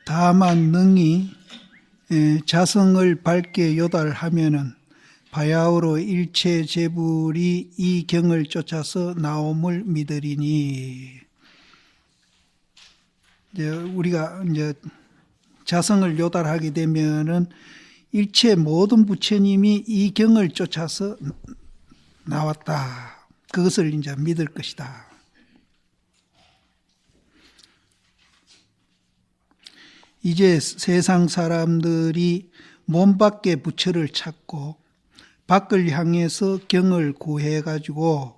다만 능히 자성을 밝게 요달하면은 바야흐로 일체 재불이 이 경을 쫓아서 나옴을 믿으리니. 이제 우리가 이제 자성을 요달하게 되면은 일체 모든 부처님이 이 경을 쫓아서 나왔다. 그것을 이제 믿을 것이다. 이제 세상 사람들이 몸 밖에 부처를 찾고 밖을 향해서 경을 구해가지고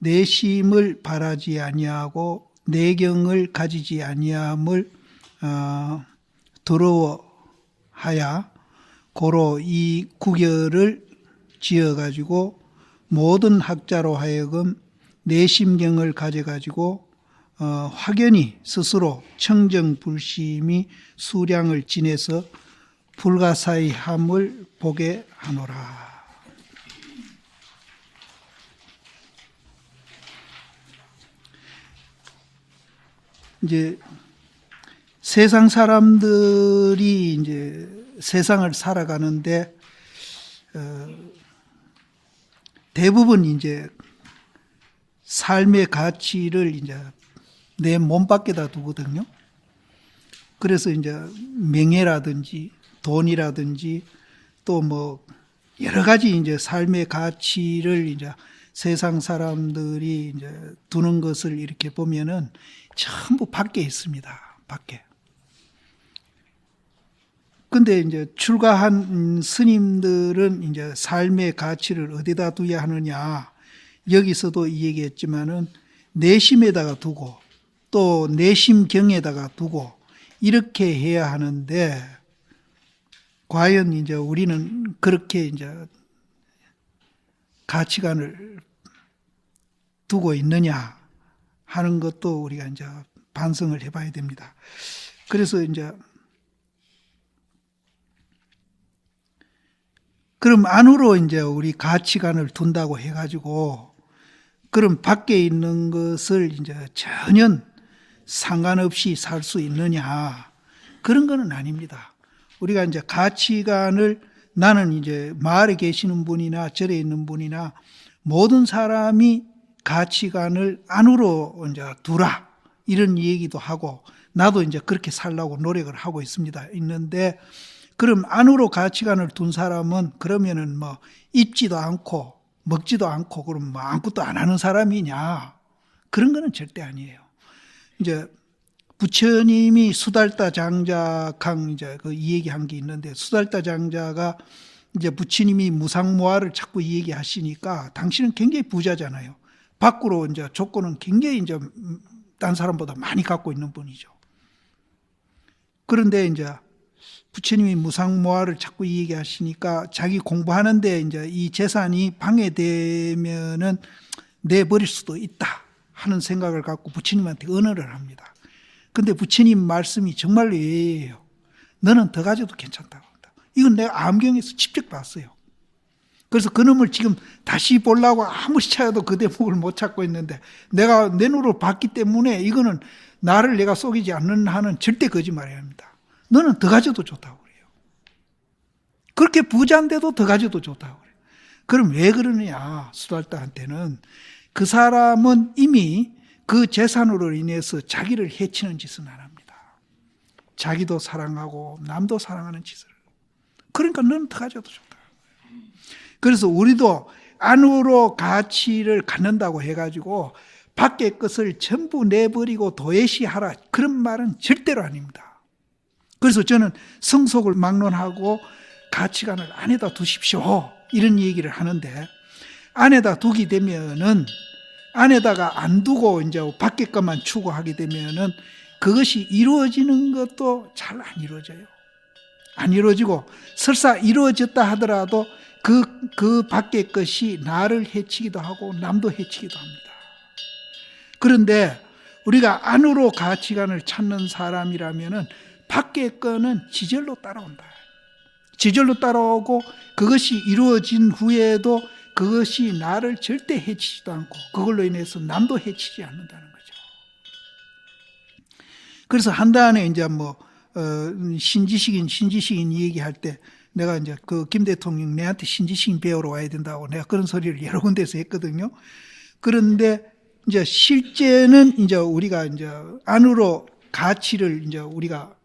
내심을 바라지 아니하고 내경을 가지지 아니함을 더러워하야 고로 이 구결을 지어가지고 모든 학자로 하여금 내심경을 가져가지고 확연히 스스로 청정불심이 수량을 지내서 불가사의함을 보게 하노라. 이제 세상 사람들이 이제 세상을 살아가는데 대부분 이제 삶의 가치를 이제 내 몸 밖에다 두거든요. 그래서 이제 명예라든지 돈이라든지 또 뭐 여러 가지 이제 삶의 가치를 이제 세상 사람들이 이제 두는 것을 이렇게 보면은 전부 밖에 있습니다. 밖에. 근데 이제 출가한 스님들은 이제 삶의 가치를 어디다 두어야 하느냐. 여기서도 이 얘기했지만은 내심에다가 두고 또 내심경에다가 두고 이렇게 해야 하는데 과연 이제 우리는 그렇게 이제 가치관을 두고 있느냐 하는 것도 우리가 이제 반성을 해봐야 됩니다. 그래서 이제 그럼 안으로 이제 우리 가치관을 둔다고 해가지고 그럼 밖에 있는 것을 이제 전혀 상관없이 살 수 있느냐? 그런 거는 아닙니다. 우리가 이제 가치관을 나는 이제 마을에 계시는 분이나 절에 있는 분이나 모든 사람이 가치관을 안으로 이제 두라 이런 얘기도 하고 나도 이제 그렇게 살려고 노력을 하고 있는데 그럼 안으로 가치관을 둔 사람은 그러면은 뭐 입지도 않고 먹지도 않고 그럼 뭐 아무것도 안 하는 사람이냐? 그런 거는 절대 아니에요. 이제 부처님이 수달타 장자강 이제 그 얘기한 게 있는데 수달타 장자가 이제 부처님이 무상무화를 자꾸 얘기하시니까 당신은 굉장히 부자잖아요. 밖으로 이제 조건은 굉장히 이제 딴 사람보다 많이 갖고 있는 분이죠. 그런데 이제 부처님이 무상무화를 자꾸 얘기하시니까 자기 공부하는데 이제 이 재산이 방해되면은 내버릴 수도 있다 하는 생각을 갖고 부처님한테 언어를 합니다. 근데 부처님 말씀이 정말로 예예요. 너는 더 가져도 괜찮다고 한다. 이건 내가 암경에서 직접 봤어요. 그래서 그놈을 지금 다시 보려고 아무리 찾아도 그 대목을 못 찾고 있는데 내가 내 눈으로 봤기 때문에 이거는 나를 내가 속이지 않는 한은 절대 거짓말해야 합니다. 너는 더 가져도 좋다고 그래요. 그렇게 부자인데도 더 가져도 좋다고 그래요. 그럼 왜 그러느냐? 수달타한테는 그 사람은 이미 그 재산으로 인해서 자기를 해치는 짓은 안 합니다. 자기도 사랑하고 남도 사랑하는 짓을. 그러니까 너는 더 가져도 좋다. 그래서 우리도 안으로 가치를 갖는다고 해가지고 밖의 것을 전부 내버리고 도외시하라 그런 말은 절대로 아닙니다. 그래서 저는 성속을 막론하고 가치관을 안에다 두십시오 이런 얘기를 하는데 안에다 두게 되면은 안에다가 안 두고 이제 밖에 것만 추구하게 되면은 그것이 이루어지는 것도 잘 안 이루어져요. 안 이루어지고 설사 이루어졌다 하더라도 그 밖의 것이 나를 해치기도 하고 남도 해치기도 합니다. 그런데 우리가 안으로 가치관을 찾는 사람이라면은 밖의 거는 지절로 따라온다. 지절로 따라오고 그것이 이루어진 후에도 그것이 나를 절대 해치지도 않고 그걸로 인해서 남도 해치지 않는다는 거죠. 그래서 한단에 이제 뭐 신지식인 얘기할 때 내가 이제 그 김 대통령 내한테 신지식인 배우러 와야 된다고 내가 그런 소리를 여러 군데서 했거든요. 그런데 이제 실제는 이제 우리가 이제 안으로 가치를 이제 우리가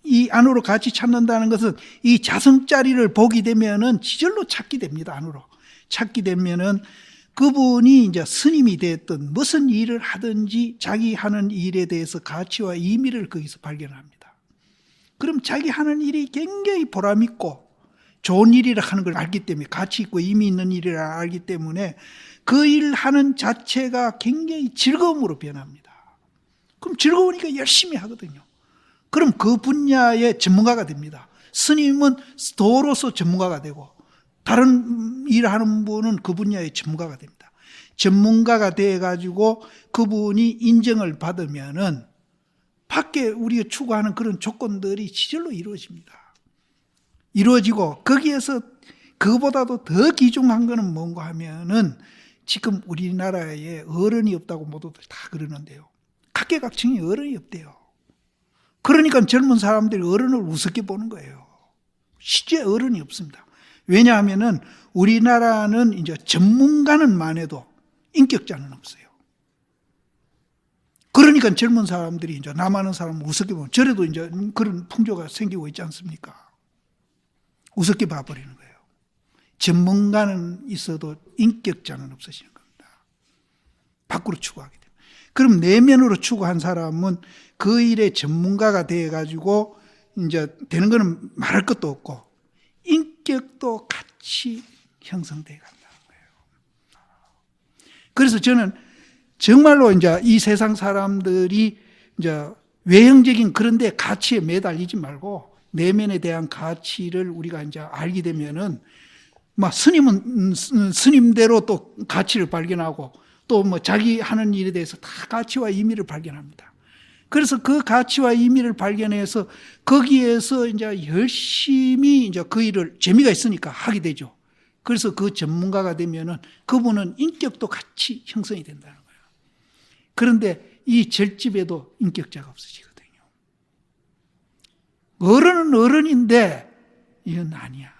이 안으로 가치 찾는다는 것은 이 자성자리를 보게 되면은 지절로 찾게 됩니다. 안으로 찾게 되면은 그분이 이제 스님이 됐든 무슨 일을 하든지 자기 하는 일에 대해서 가치와 의미를 거기서 발견합니다. 그럼 자기 하는 일이 굉장히 보람있고 좋은 일이라 하는 걸 알기 때문에, 가치 있고 의미 있는 일이라 알기 때문에 그 일을 하는 자체가 굉장히 즐거움으로 변합니다. 그럼 즐거우니까 열심히 하거든요. 그럼 그 분야의 전문가가 됩니다. 스님은 도로서 전문가가 되고 다른 일하는 분은 그 분야의 전문가가 됩니다. 전문가가 돼가지고 그분이 인정을 받으면은 밖에 우리가 추구하는 그런 조건들이 지절로 이루어집니다. 이루어지고 거기에서 그보다도 더 귀중한 거는 뭔가 하면은 지금 우리나라에 어른이 없다고 모두들 다 그러는데요. 각계각층이 어른이 없대요. 그러니까 젊은 사람들이 어른을 우습게 보는 거예요. 실제 어른이 없습니다. 왜냐하면은 우리나라는 이제 전문가는 많아도 인격자는 없어요. 그러니까 젊은 사람들이 이제 남아는 사람을 우습게 보면 저래도 이제 그런 풍조가 생기고 있지 않습니까? 우습게 봐버리는 거예요. 전문가는 있어도 인격자는 없어지는 겁니다. 밖으로 추구하게 돼요. 그럼 내면으로 추구한 사람은 그 일의 전문가가 돼가지고 이제 되는 거는 말할 것도 없고 인격도 같이 형성돼 간다는 거예요. 그래서 저는 정말로 이제 이 세상 사람들이 이제 외형적인 그런 데 가치에 매달리지 말고 내면에 대한 가치를 우리가 이제 알게 되면은 막 스님은 스님대로 또 가치를 발견하고 또 뭐 자기 하는 일에 대해서 다 가치와 의미를 발견합니다. 그래서 그 가치와 의미를 발견해서 거기에서 이제 열심히 이제 그 일을 재미가 있으니까 하게 되죠. 그래서 그 전문가가 되면은 그분은 인격도 같이 형성이 된다는 거예요. 그런데 이 절집에도 인격자가 없어지거든요. 어른은 어른인데 이건 아니야.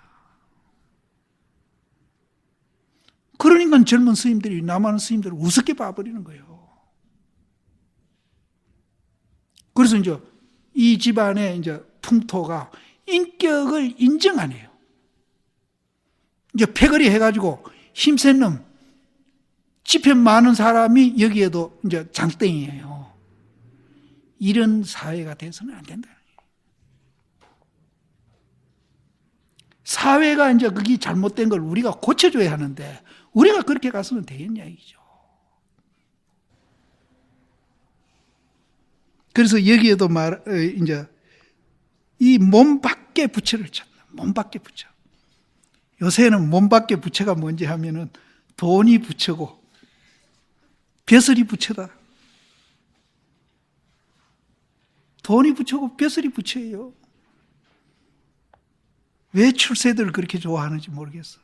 그러니까 젊은 스님들이 남아는 스님들을 우습게 봐버리는 거예요. 그래서 이제 이 집안의 이제 풍토가 인격을 인정 안 해요. 이제 패거리 해가지고 힘센 놈, 지편 많은 사람이 여기에도 이제 장땡이에요. 이런 사회가 돼서는 안 된다. 사회가 이제 그게 잘못된 걸 우리가 고쳐줘야 하는데 우리가 그렇게 가서는 되겠냐 이죠. 그래서 여기에도 이제 이 몸 밖의 부처를 찾는 몸 밖의 부처. 요새는 몸 밖의 부처가 뭔지 하면은 돈이 부처고 벼슬이 부처다. 돈이 부처고 벼슬이 부처예요. 왜 출세들을 그렇게 좋아하는지 모르겠어.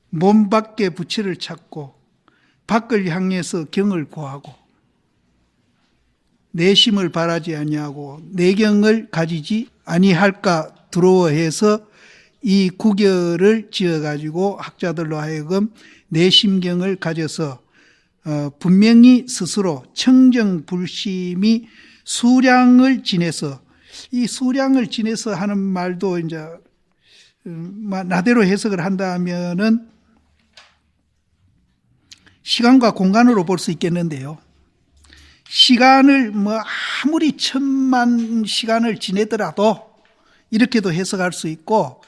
몸 밖의 부처를 찾고 밖을 향해서 경을 구하고 내심을 바라지 아니하고 내경을 가지지 아니할까 두려워해서 이 구결을 지어가지고 학자들로 하여금 내심경을 가져서 분명히 스스로 청정불심이 수량을 지내서, 이 수량을 지내서 하는 말도 이제 나대로 해석을 한다면은 시간과 공간으로 볼 수 있겠는데요. 시간을 뭐 아무리 1000만 시간을 지내더라도 이렇게도 해석할 수 있고,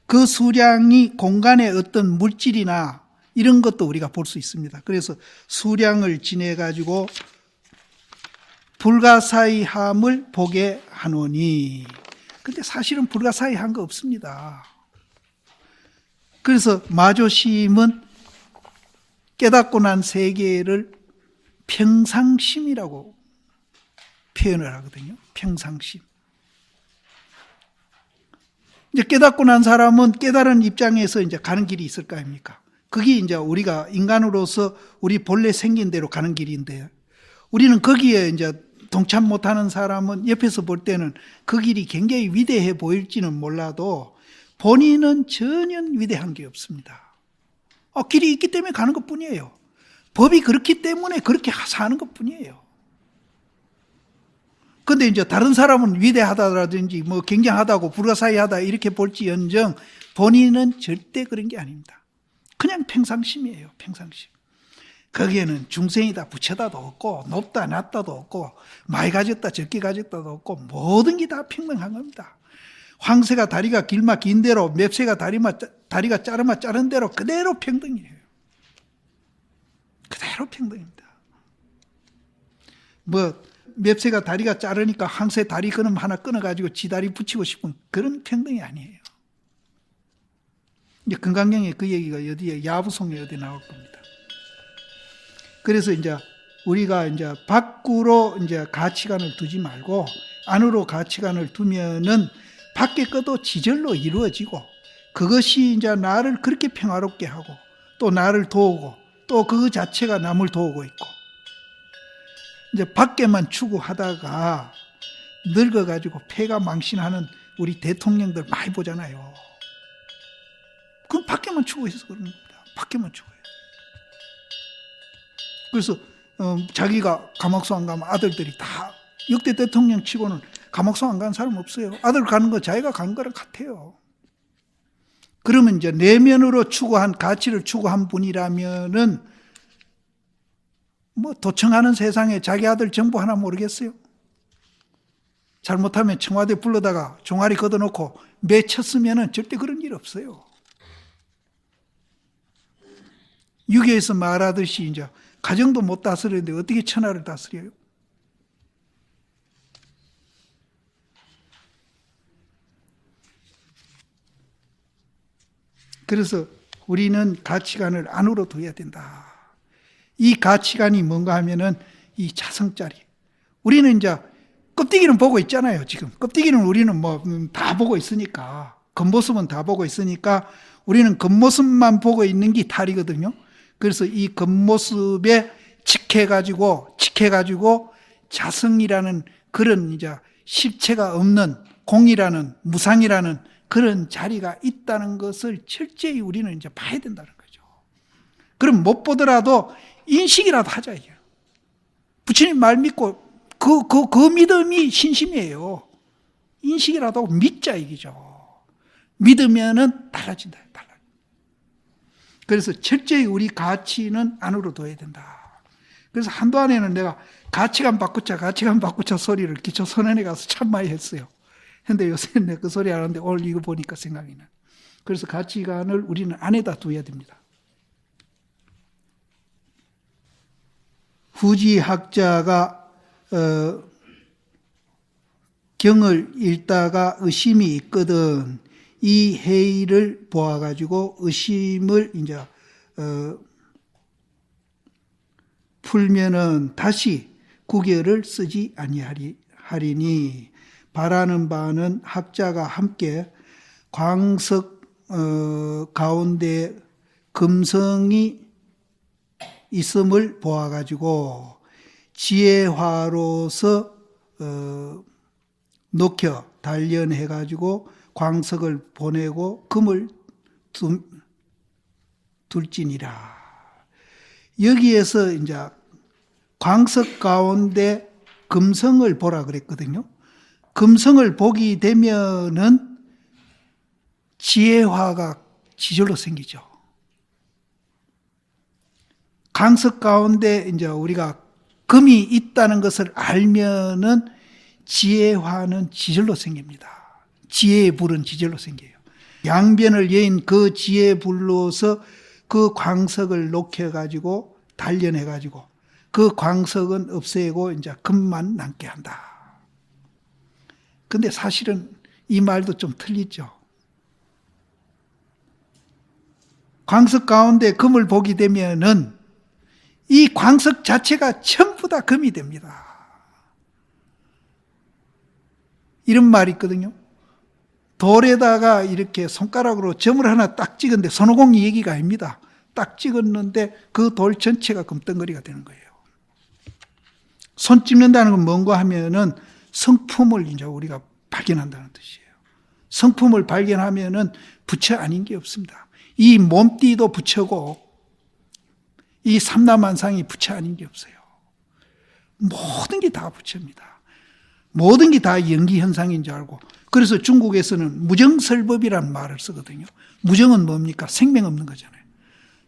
그 수량이 공간의 어떤 물질이나 이런 것도 우리가 볼 수 있습니다. 그래서 수량을 지내 가지고 불가사의함을 보게 하노니, 근데 사실은 불가사의한 거 없습니다. 그래서 마조심은 깨닫고 난 세계를 평상심이라고 표현을 하거든요. 평상심. 이제 깨닫고 난 사람은 깨달은 입장에서 이제 가는 길이 있을 거 아닙니까? 그게 이제 우리가 인간으로서 우리 본래 생긴 대로 가는 길인데, 우리는 거기에 이제 동참 못하는 사람은 옆에서 볼 때는 그 길이 굉장히 위대해 보일지는 몰라도 본인은 전혀 위대한 게 없습니다. 길이 있기 때문에 가는 것 뿐이에요. 법이 그렇기 때문에 그렇게 사는 것 뿐이에요. 근데 이제 다른 사람은 위대하다라든지 뭐 굉장하다고 불가사의하다 이렇게 볼지언정 본인은 절대 그런 게 아닙니다. 그냥 평상심이에요. 평상심. 거기에는 중생이다 부처다도 없고 높다 낮다도 없고 많이 가졌다 적게 가졌다도 없고 모든 게 다 평등한 겁니다. 황새가 다리가 길마 긴 대로 맵새가 다리가 자르마 자른 대로 그대로 평등이에요. 그대로 평등입니다. 뭐 맵새가 다리가 자르니까 황새 다리 그놈 하나 끊어가지고 지 다리 붙이고 싶은 그런 평등이 아니에요. 이제 금강경에 그 얘기가 어디에 야부송에 어디 나올 겁니다. 그래서 이제 우리가 이제 밖으로 이제 가치관을 두지 말고 안으로 가치관을 두면은 밖에 것도 지절로 이루어지고 그것이 이제 나를 그렇게 평화롭게 하고 또 나를 도우고 또 그 자체가 남을 도우고 있고 이제 밖에만 추구하다가 늙어가지고 폐가 망신하는 우리 대통령들 많이 보잖아요. 그건 밖에만 추구해서 그런 겁니다. 밖에만 추구해요. 그래서 자기가 감옥소 안 가면 아들들이 다 역대 대통령 치고는 감옥소 안 간 사람 없어요. 아들 가는 거 자기가 간 거랑 같아요. 그러면 이제 내면으로 추구한 가치를 추구한 분이라면은 뭐 도청하는 세상에 자기 아들 정보 하나 모르겠어요? 잘못하면 청와대 불러다가 종아리 걷어놓고 매쳤으면은 절대 그런 일 없어요. 유교에서 말하듯이 이제 가정도 못 다스리는데 어떻게 천하를 다스려요? 그래서 우리는 가치관을 안으로 둬야 된다. 이 가치관이 뭔가 하면은 이 자성짜리. 우리는 이제 껍데기는 보고 있잖아요, 지금. 껍데기는 우리는 뭐 다 보고 있으니까. 겉모습은 다 보고 있으니까 우리는 겉모습만 보고 있는 게 탈이거든요. 그래서 이 겉모습에 직해가지고 자성이라는 그런 이제 실체가 없는 공이라는 무상이라는 그런 자리가 있다는 것을 철저히 우리는 이제 봐야 된다는 거죠. 그럼 못 보더라도 인식이라도 하자 이게. 부처님 말 믿고 그 믿음이 신심이에요. 인식이라도 하고 믿자 이기죠. 믿으면은 달라진다. 그래서 철저히 우리 가치는 안으로 둬야 된다. 그래서 한동안에는 내가 가치관 바꾸자 소리를 기초선언에 가서 참 많이 했어요. 근데 요새는 내가 그 소리 안 하는데 오늘 이거 보니까 생각이 나. 그래서 가치관을 우리는 안에다 둬야 됩니다. 후지 학자가 경을 읽다가 의심이 있거든. 이 해의를 보아가지고 의심을 이제 풀면은 다시 구결을 쓰지 아니하리니 바라는 바는 학자가 함께 광석 가운데 금성이 있음을 보아가지고 지혜화로서 녹여 단련해가지고 광석을 보내고 금을 둘지니라. 여기에서 이제 광석 가운데 금성을 보라 그랬거든요. 금성을 보게 되면은 지혜화가 지절로 생기죠. 광석 가운데 이제 우리가 금이 있다는 것을 알면은 지혜화는 지절로 생깁니다. 지혜의 불은 지절로 생겨요. 양변을 여인 그 지혜의 불로서 그 광석을 녹여가지고 단련해가지고 그 광석은 없애고 이제 금만 남게 한다. 근데 사실은 이 말도 좀 틀리죠. 광석 가운데 금을 보게 되면은 이 광석 자체가 전부 다 금이 됩니다. 이런 말이 있거든요. 돌에다가 이렇게 손가락으로 점을 하나 딱 찍은데 손오공이 얘기가 아닙니다. 딱 찍었는데 그 돌 전체가 금덩어리가 되는 거예요. 손 찍는다는 건 뭔가 하면은 성품을 이제 우리가 발견한다는 뜻이에요. 성품을 발견하면은 부처 아닌 게 없습니다. 이 몸띠도 부처고 이 삼라만상이 부처 아닌 게 없어요. 모든 게 다 부처입니다. 모든 게 다 연기현상인 줄 알고, 그래서 중국에서는 무정설법이라는 말을 쓰거든요. 무정은 뭡니까? 생명 없는 거잖아요.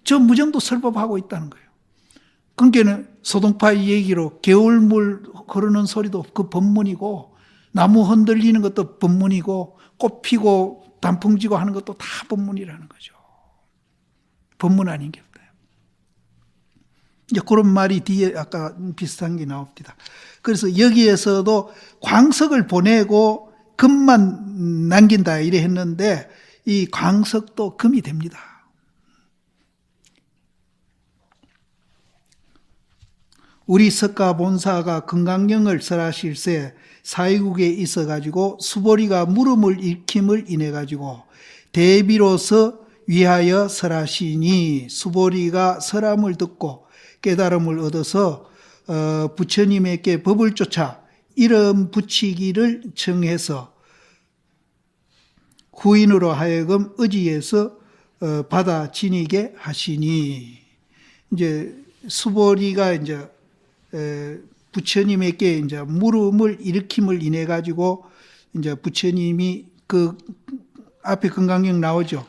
저 무정도 설법하고 있다는 거예요. 그러니까 소동파의 얘기로 겨울물 흐르는 소리도 그 법문이고, 나무 흔들리는 것도 법문이고, 꽃 피고 단풍 지고 하는 것도 다 법문이라는 거죠. 법문 아닌 게 없다. 이제 그런 말이 뒤에 아까 비슷한 게 나옵니다. 그래서 여기에서도 광석을 보내고 금만 남긴다 이래 했는데, 이 광석도 금이 됩니다. 우리 석가본사가 금강경을 설하실세 사위국에 있어가지고 수보리가 물음을 일킴을 인해가지고 대비로서 위하여 설하시니, 수보리가 설함을 듣고 깨달음을 얻어서 부처님에게 법을 쫓아 이름 붙이기를 청해서 후인으로 하여금 의지해서 받아 지니게 하시니, 이제 수보리가 이제 부처님에게 이제 물음을 일으킴을 인해 가지고 이제 부처님이 그 앞에 금강경 나오죠.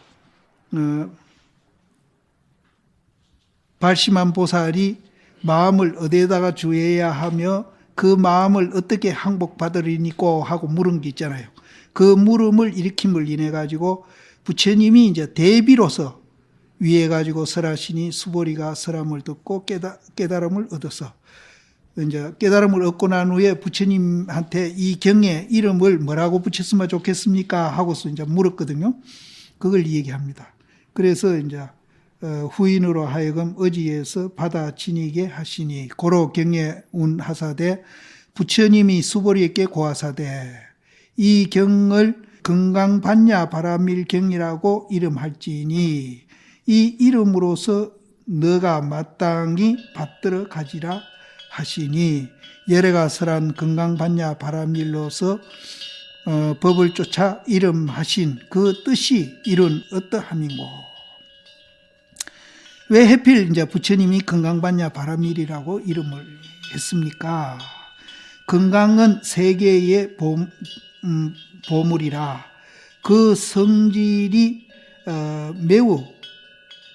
발심한 보살이 마음을 어디에다가 주어야 하며 그 마음을 어떻게 항복받으리니까 하고 물은 게 있잖아요. 그 물음을 일으킴을 인해 가지고 부처님이 이제 대비로서 위해 가지고 설하시니, 수보리가 설함을 듣고 깨달음을 얻어서, 이제 깨달음을 얻고 난 후에 부처님한테 이 경에 이름을 뭐라고 붙였으면 좋겠습니까 하고서 이제 물었거든요. 그걸 얘기합니다. 그래서 이제 후인으로 하여금 의지해서 받아 지니게 하시니, 고로 경에 운하사대 부처님이 수보리에게 고하사대 이 경을 금강반야 바라밀경이라고 이름할지니, 이 이름으로서 너가 마땅히 받들어 가지라 하시니, 예래가 설한 금강반야 바라밀로서 법을 쫓아 이름하신 그 뜻이 이룬 어떠함인고. 왜 하필 이제 부처님이 금강반야 바라밀이라고 이름을 했습니까? 금강은 세계의 보물이라 그 성질이 매우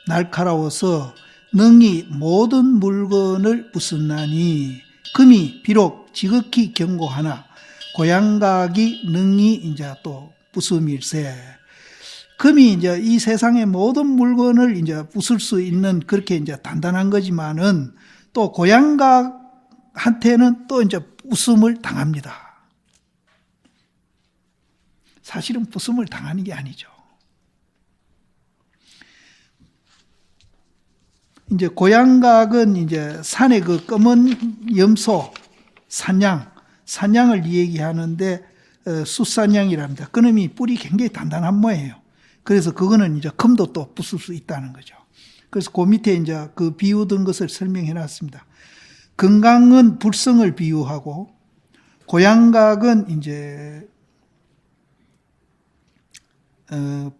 날카로워서 능히 모든 물건을 부순나니, 금이 비록 지극히 견고하나 고양각이 능히 이제 또 부수밀세. 금이 이제 이 세상의 모든 물건을 이제 부술 수 있는 그렇게 이제 단단한 거지만은 또 고양각한테는 또 이제 부숨을 당합니다. 사실은 부숨을 당하는 게 아니죠. 이제 고양각은 이제 산의 그 검은 염소, 산양을 얘기하는데 숫산양이랍니다. 그놈이 뿔이 굉장히 단단한 모양이에요. 그래서 그거는 이제 금도 또 부술 수 있다는 거죠. 그래서 그 밑에 이제 그 비유된 것을 설명해 놨습니다. 금강은 불성을 비유하고, 고양각은 이제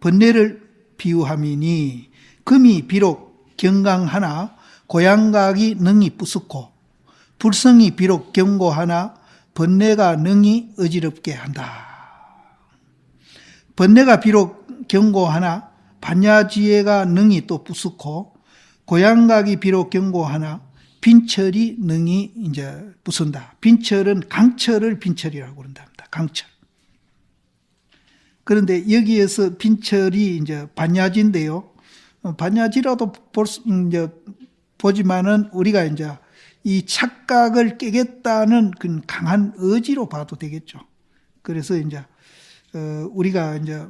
번뇌를 비유함이니, 금이 비록 견강하나 고양각이 능히 부수고, 불성이 비록 견고하나 번뇌가 능히 어지럽게 한다. 번뇌가 비록 견고하나 반야지혜가 능히 또 부수고, 고양각이 비록 견고하나 빈철이 능히 이제 부순다. 빈철은 강철을 빈철이라고 그런답니다. 강철. 그런데 여기에서 빈철이 이제 반야지인데요. 반야지라도 보지만은 우리가 이제 이 착각을 깨겠다는 그 강한 의지로 봐도 되겠죠. 그래서 이제 우리가 이제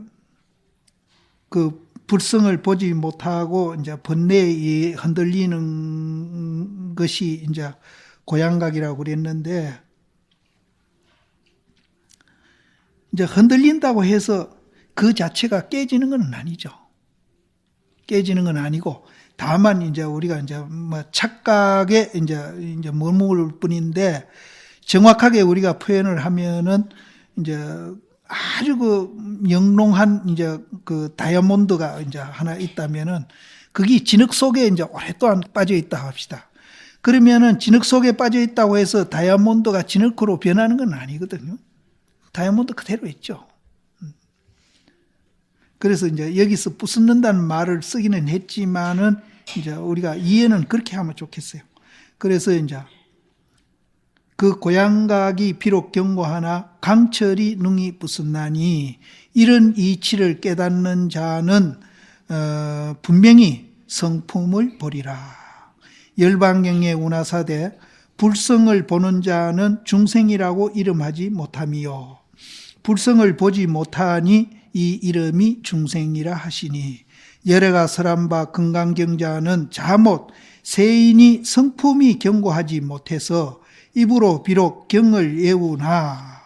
그 불성을 보지 못하고 이제 번뇌에 흔들리는 것이 이제 고양각이라고 그랬는데, 이제 흔들린다고 해서 그 자체가 깨지는 건 아니죠. 깨지는 건 아니고, 다만 이제 우리가 이제 뭐 착각에 이제 머무를 뿐인데, 정확하게 우리가 표현을 하면은 이제 아주 그 영롱한 이제 그 다이아몬드가 이제 하나 있다면은 그게 진흙 속에 이제 오랫동안 빠져 있다 합시다. 그러면은 진흙 속에 빠져 있다고 해서 다이아몬드가 진흙으로 변하는 건 아니거든요. 다이아몬드 그대로 있죠. 그래서 이제 여기서 부숩는다는 말을 쓰기는 했지만은 이제 우리가 이해는 그렇게 하면 좋겠어요. 그래서 이제 그 고향각이 비록 견고하나 강철이 능히 부숩나니 이런 이치를 깨닫는 자는 분명히 성품을 보리라. 열방경의 운하사대 불성을 보는 자는 중생이라고 이름하지 못함이요. 불성을 보지 못하니 이 이름이 중생이라 하시니 열애가 설한 바 금강경자는 자못 세인이 성품이 견고하지 못해서 입으로 비록 경을 외우나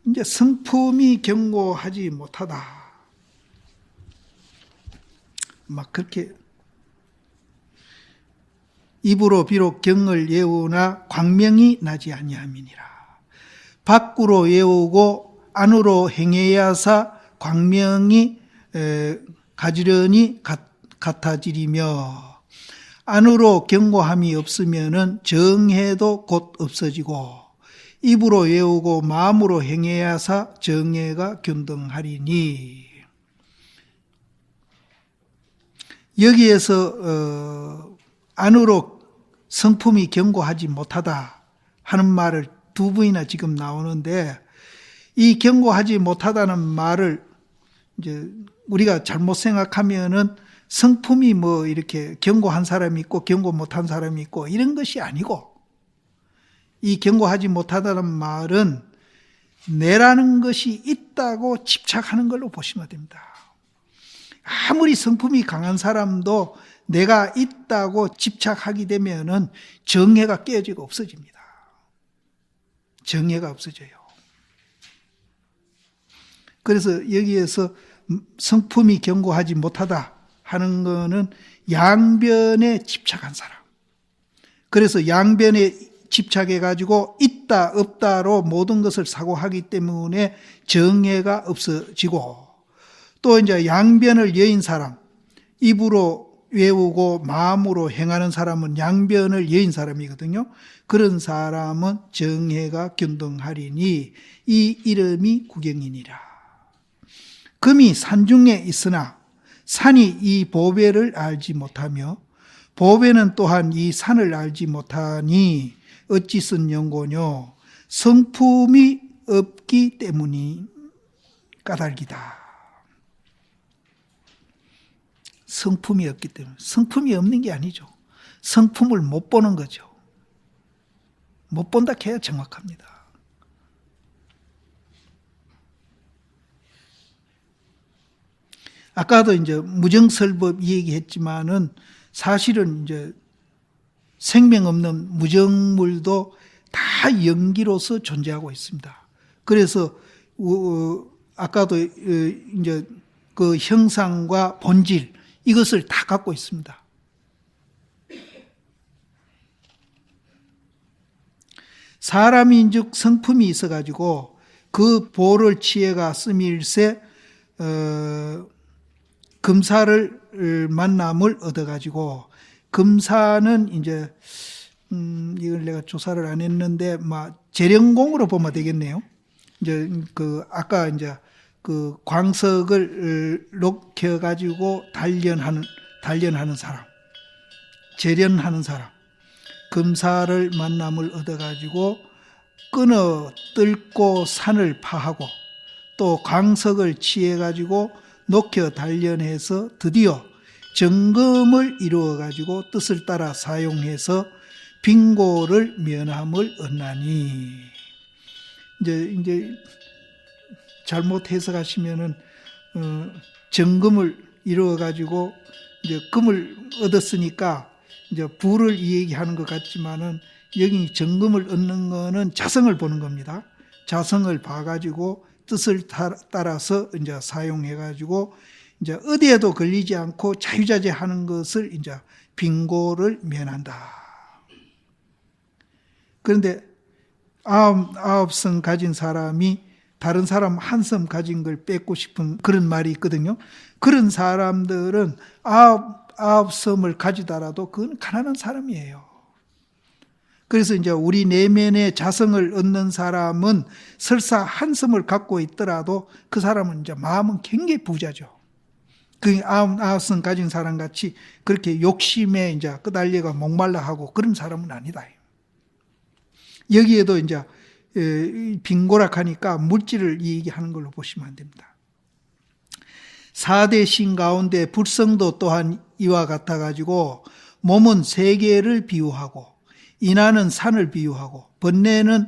이제 성품이 견고하지 못하다. 막 그렇게 입으로 비록 경을 외우나 광명이 나지 아니함이니라. 밖으로 외우고 안으로 행해야사 광명이 가지런히 같아지리며 안으로 견고함이 없으면은 정해도 곧 없어지고 입으로 외우고 마음으로 행해야사 정해가 균등하리니. 여기에서 안으로 성품이 견고하지 못하다 하는 말을 두 번이나 지금 나오는데, 이 견고하지 못하다는 말을 이제 우리가 잘못 생각하면은 성품이 뭐 이렇게 견고한 사람이 있고 견고 못한 사람이 있고 이런 것이 아니고, 이 견고하지 못하다는 말은 내라는 것이 있다고 집착하는 걸로 보시면 됩니다. 아무리 성품이 강한 사람도 내가 있다고 집착하게 되면은 정해가 깨지고 없어집니다. 정해가 없어져요. 그래서 여기에서 성품이 견고하지 못하다 하는 거는 양변에 집착한 사람. 그래서 양변에 집착해가지고 있다 없다로 모든 것을 사고하기 때문에 정해가 없어지고, 또 이제 양변을 여인 사람, 입으로 외우고 마음으로 행하는 사람은 양변을 여인 사람이거든요. 그런 사람은 정해가 균등하리니 이 이름이 구경이니라. 금이 산중에 있으나 산이 이 보배를 알지 못하며 보배는 또한 이 산을 알지 못하니 어찌 쓴 연고뇨. 성품이 없기 때문이 까닭이다. 성품이 없기 때문에. 성품이 없는 게 아니죠. 성품을 못 보는 거죠. 못 본다 해야 정확합니다. 아까도 이제 무정설법 얘기했지만은 사실은 이제 생명 없는 무정물도 다 연기로서 존재하고 있습니다. 그래서 아까도 이제 그 형상과 본질 이것을 다 갖고 있습니다. 사람인즉 성품이 있어가지고 그 보를 취해가 쓰밀세 금사를 만남을 얻어가지고, 금사는 이제 이걸 내가 조사를 안 했는데 재령공으로 보면 되겠네요. 이제 그 아까 이제 그 광석을 녹여가지고 단련하는 사람, 재련하는 사람, 금사를 만남을 얻어가지고 끊어 뚫고 산을 파하고 또 광석을 취해가지고 녹여 단련해서 드디어 정금을 이루어가지고 뜻을 따라 사용해서 빙고를 면함을 얻나니. 이제 잘못 해석하시면은 정금을 이루어가지고 이제 금을 얻었으니까 이제 부를 얘기하는 것 같지만은 여기 정금을 얻는 거는 자성을 보는 겁니다. 자성을 봐가지고 뜻을 따라서 이제 사용해가지고 이제 어디에도 걸리지 않고 자유자재하는 것을 이제 빙고를 면한다. 그런데 아홉 성 가진 사람이 다른 사람 한 성 가진 걸 뺏고 싶은 그런 말이 있거든요. 그런 사람들은 아홉 섬을 가지더라도 그건 가난한 사람이에요. 그래서 이제 우리 내면의 자성을 얻는 사람은 설사 한 섬을 갖고 있더라도 그 사람은 이제 마음은 굉장히 부자죠. 그 아홉 성 가진 사람 같이 그렇게 욕심에 이제 끄달려가 목말라 하고 그런 사람은 아니다. 여기에도 이제 빙고락하니까 물질을 얘기하는 걸로 보시면 안 됩니다. 4대 신 가운데 불성도 또한 이와 같아가지고 몸은 세계를 비유하고 인하는 산을 비유하고 번뇌는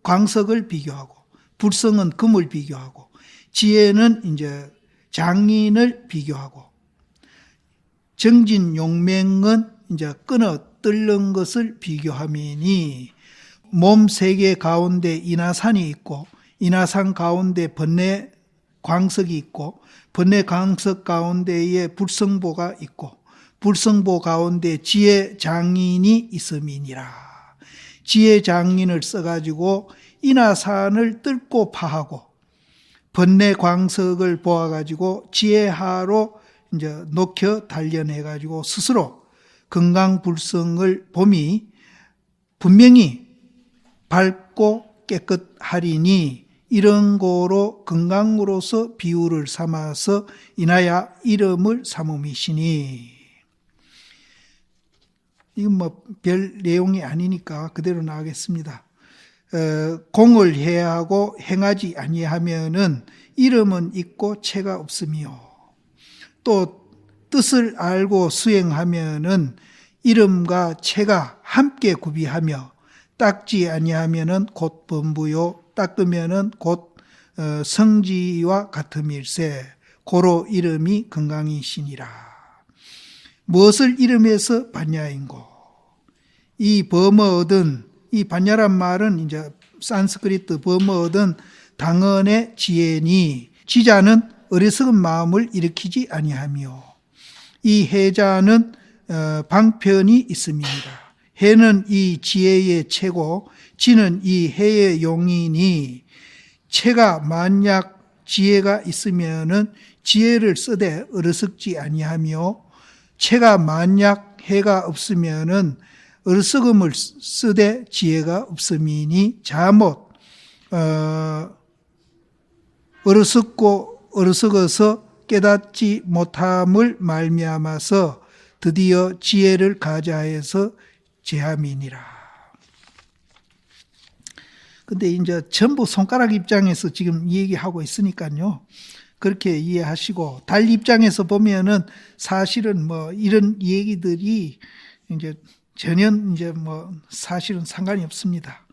광석을 비교하고 불성은 금을 비교하고 지혜는 이제 장인을 비교하고 정진 용맹은 이제 끊어 뜰는 것을 비교하미니 몸 세계 가운데 인하산이 있고 인하산 가운데 번뇌 광석이 있고 번뇌 광석 가운데에 불성보가 있고 불성보 가운데 지혜 장인이 있음이니라. 지혜 장인을 써가지고 인하산을 뚫고 파하고 번뇌 광석을 보아가지고 지혜하로 이제 녹여 단련해가지고 스스로 건강불성을 봄이 분명히 밝고 깨끗하리니 이런 거로 건강으로서 비유를 삼아서 인하여 이름을 삼음이시니. 이건 뭐 별 내용이 아니니까 그대로 나가겠습니다. 공을 해야 하고 행하지 아니하면은 이름은 있고 체가 없으며 또 뜻을 알고 수행하면은 이름과 체가 함께 구비하며 닦지 아니하면은 곧 범부요 닦으면은 곧 성지와 같음일세 고로 이름이 건강이시니라. 무엇을 이름에서 반야인고 이 범어얻은 이 반야란 말은 이제 산스크리트 범어얻은 당언의 지혜니 지자는 어리석은 마음을 일으키지 아니하며 이 해자는 방편이 있음이니라. 해는 이 지혜의 체고 지는 이 해의 용이니 체가 만약 지혜가 있으면은 지혜를 쓰되 어리석지 아니하며 체가 만약 해가 없으면은 어리석음을 쓰되 지혜가 없음이니 자못 어리석어서 깨닫지 못함을 말미암아서 드디어 지혜를 가자해서 제함이니라. 근데 이제 전부 손가락 입장에서 지금 얘기하고 있으니까요. 그렇게 이해하시고 달 입장에서 보면은 사실은 뭐 이런 얘기들이 이제 전혀 이제 뭐 사실은 상관이 없습니다.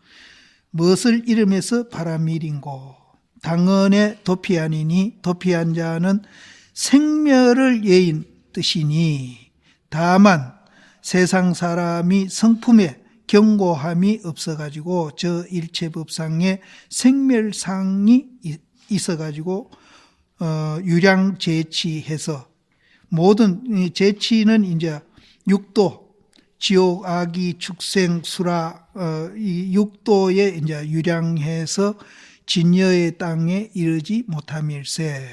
무엇을 이름에서 바라밀인고 당언의 도피하니니 도피한 자는 생멸을 예인 뜻이니 다만 세상 사람이 성품에 경고함이 없어가지고 저 일체법상에 생멸상이 있어가지고 유량제치해서 모든 제치는 이제 육도 지옥, 악이, 축생, 수라 이 육도에 이제 유량해서 진여의 땅에 이르지 못함일세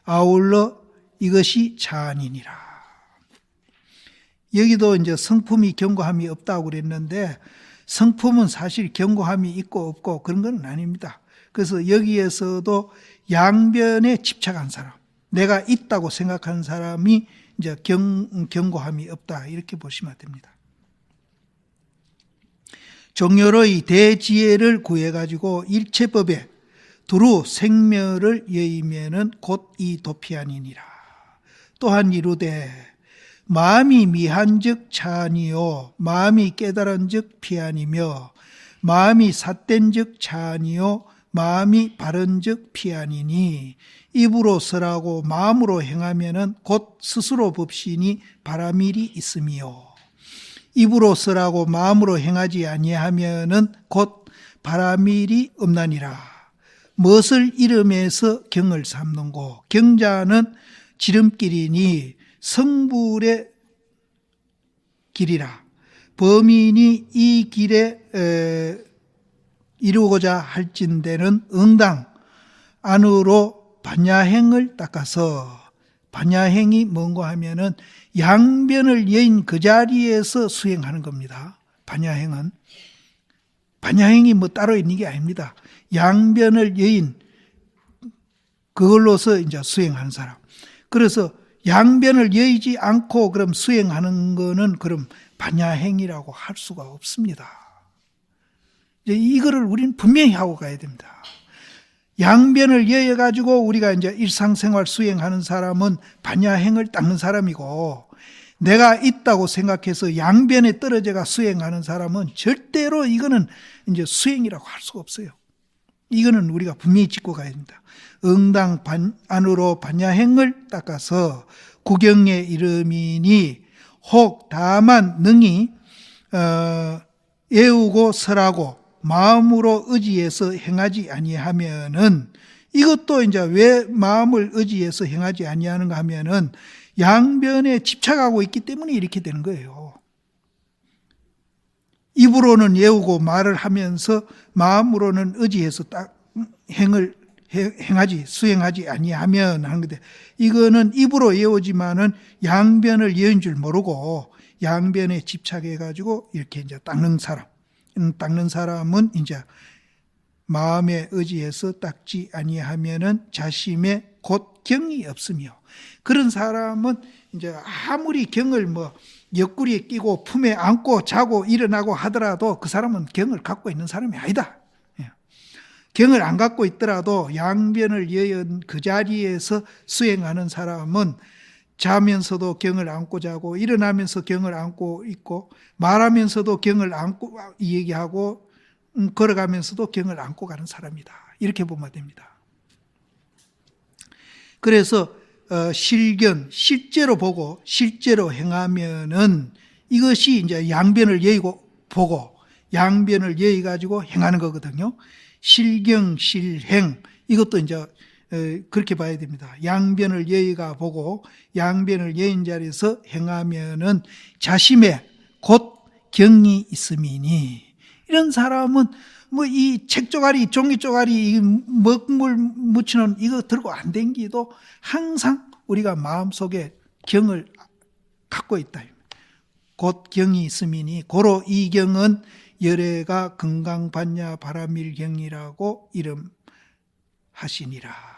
아울러 이것이 자안이니라. 여기도 이제 성품이 경고함이 없다고 그랬는데 성품은 사실 경고함이 있고 없고 그런 건 아닙니다. 그래서 여기에서도 양변에 집착한 사람, 내가 있다고 생각하는 사람이 이제 경고함이 없다 이렇게 보시면 됩니다. 정열의 대지혜를 구해가지고 일체법에 두루 생멸을 여의면은 곧 이 도피아니니라. 또한 이르되 마음이 미한즉 차아니요 마음이 깨달은즉 피아니며 마음이 삿된즉 차아니요 마음이 바른즉 피아니니 입으로 설하고 마음으로 행하면은 곧 스스로 법신이 바라밀이 있음이요 입으로 설하고 마음으로 행하지 아니하면은 곧 바라밀이 없나니라. 무엇을 이름해서 경을 삼는고 경자는 지름길이니 성불의 길이라 범인이 이 길에 이루고자 할진대는 응당 안으로 반야행을 닦아서 반야행이 뭔가 하면은 양변을 여인 그 자리에서 수행하는 겁니다. 반야행은 반야행이 뭐 따로 있는 게 아닙니다. 양변을 여인 그걸로서 이제 수행하는 사람. 그래서 양변을 여의지 않고 그럼 수행하는 거는 그럼 반야행이라고 할 수가 없습니다. 이거를 우리는 분명히 하고 가야 됩니다. 양변을 여해가지고 우리가 이제 일상생활 수행하는 사람은 반야행을 닦는 사람이고 내가 있다고 생각해서 양변에 떨어져가 수행하는 사람은 절대로 이거는 이제 수행이라고 할 수가 없어요. 이거는 우리가 분명히 짚고 가야 됩니다. 응당 안으로 반야행을 닦아서 구경의 이름이니 혹 다만 능히 애우고 설하고 마음으로 의지해서 행하지 아니하면은 이것도 이제 왜 마음을 의지해서 행하지 아니하는가 하면은 양변에 집착하고 있기 때문에 이렇게 되는 거예요. 입으로는 외우고 말을 하면서 마음으로는 의지해서 딱 수행하지 아니하면 하는 건데 이거는 입으로 외우지만은 양변을 외운 줄 모르고 양변에 집착해가지고 이렇게 이제 닦는 사람은 이제 마음에 의지해서 닦지 아니하면은 자심에 곧 경이 없으며 그런 사람은 이제 아무리 경을 뭐 옆구리에 끼고 품에 안고 자고 일어나고 하더라도 그 사람은 경을 갖고 있는 사람이 아니다. 경을 안 갖고 있더라도 양변을 여연 그 자리에서 수행하는 사람은 자면서도 경을 안고 자고 일어나면서 경을 안고 있고 말하면서도 경을 안고 얘기하고 걸어가면서도 경을 안고 가는 사람이다. 이렇게 보면 됩니다. 그래서 실견, 실제로 보고 실제로 행하면은 이것이 이제 양변을 여의고 보고 양변을 여의 가지고 행하는 거거든요. 실경, 실행 이것도 이제 그렇게 봐야 됩니다. 양변을 여의가 보고 양변을 여인 자리에서 행하면은 자심에 곧 경이 있음이니 이런 사람은 뭐 이 책 쪼가리 종이 쪼가리 먹물 묻히는 이거 들고 안 댕기도 항상 우리가 마음속에 경을 갖고 있다. 곧 경이 있음이니 고로 이 경은 열애가 금강반야 바라밀경이라고 이름하시니라.